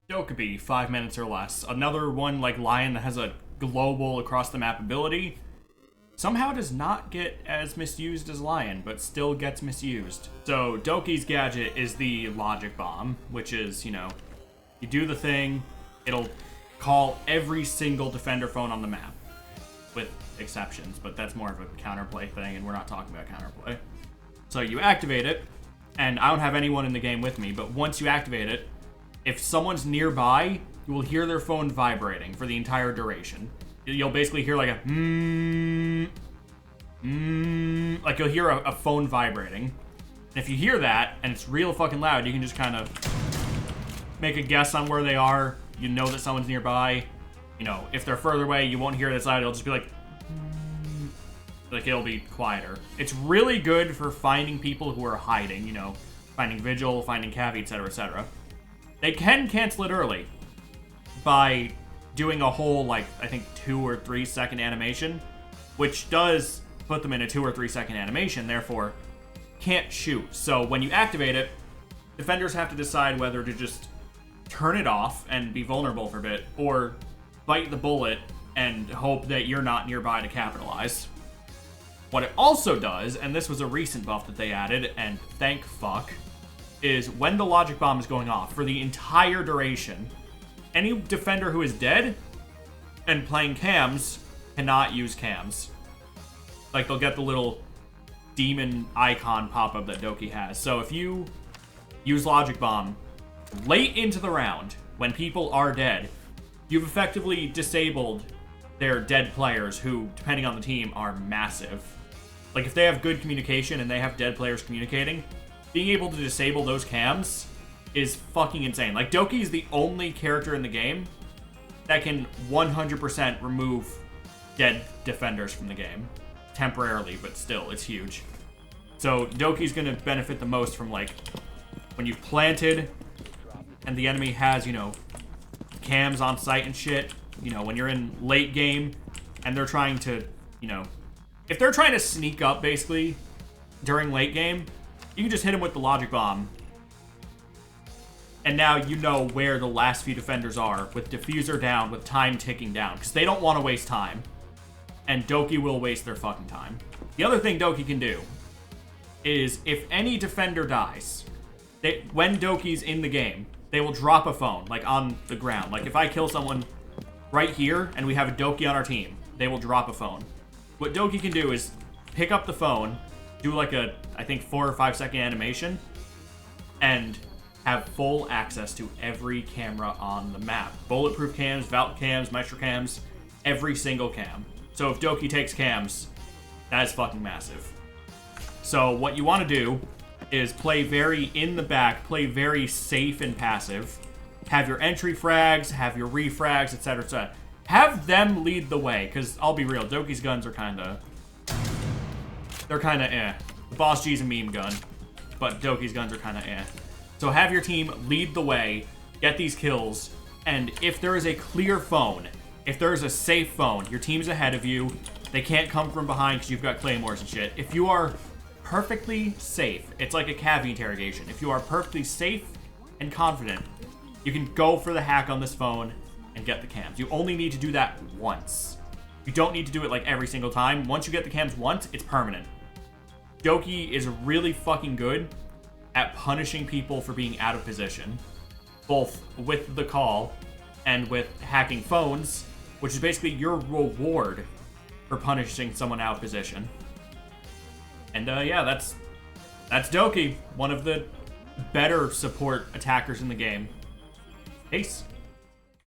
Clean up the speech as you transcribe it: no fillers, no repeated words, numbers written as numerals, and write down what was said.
Dokkaebi, 5 minutes or less. Another one like Lion that has a global across the map ability. Somehow does not get as misused as Lion, but still gets misused. So Doki's gadget is the logic bomb, which is, you know, you do the thing, it'll call every single defender phone on the map, with exceptions, but that's more of a counterplay thing, and we're not talking about counterplay. So you activate it, and I don't have anyone in the game with me, but once you activate it, if someone's nearby, you will hear their phone vibrating for the entire duration. You'll basically hear like a like you'll hear a phone vibrating. And if you hear that, and it's real fucking loud, you can just kind of make a guess on where they are. You know that someone's nearby. You know, if they're further away, you won't hear it as loud. It'll just be like it'll be quieter. It's really good for finding people who are hiding, you know, finding Vigil, finding Cavi, etc., etc. They can cancel it early by doing a whole, like, I think 2 or 3 second animation, which does put them in a 2 or 3 second animation, therefore can't shoot. So when you activate it, defenders have to decide whether to just turn it off and be vulnerable for a bit, or bite the bullet and hope that you're not nearby to capitalize. What it also does, and this was a recent buff that they added, and thank fuck, is when the logic bomb is going off for the entire duration, any defender who is dead and playing cams cannot use cams. Like, they'll get the little demon icon pop-up that Doki has. So if you use logic bomb late into the round, when people are dead, you've effectively disabled their dead players who, depending on the team, are massive. Like, if they have good communication and they have dead players communicating, being able to disable those cams is fucking insane. Like, Doki is the only character in the game that can 100% remove dead defenders from the game. Temporarily, but still, it's huge. So, Doki's gonna benefit the most from, like, when you've planted and the enemy has, you know, cams on site and shit. You know, when you're in late game and they're trying to, you know, if they're trying to sneak up, basically, during late game, you can just hit them with the logic bomb. And now you know where the last few defenders are, with diffuser down, with time ticking down, because they don't want to waste time. And Doki will waste their fucking time. The other thing Doki can do is, if any defender dies, when Doki's in the game, they will drop a phone, like, on the ground. Like, if I kill someone right here, and we have a Doki on our team, they will drop a phone. What Doki can do is pick up the phone, do like a, I think, 4 or 5 second animation, and have full access to every camera on the map. Bulletproof cams, Vault cams, Maestro cams, every single cam. So if Doki takes cams, that is fucking massive. So what you want to do is play very in the back, play very safe and passive. Have your entry frags, have your refrags, etc., etc. Have them lead the way, because I'll be real, Doki's guns are they're kind of eh. The Boss G's a meme gun, but Doki's guns are kind of eh. So have your team lead the way, get these kills, and if there is a clear phone, if there is a safe phone, your team's ahead of you, they can't come from behind because you've got claymores and shit. If you are perfectly safe, it's like a Cavi interrogation. If you are perfectly safe and confident, you can go for the hack on this phone and get the cams. You only need to do that once. You don't need to do it like every single time. Once you get the cams once, it's permanent. Doki is really fucking good at punishing people for being out of position, both with the call and with hacking phones, which is basically your reward for punishing someone out of position. And yeah, that's Doki, one of the better support attackers in the game. Peace.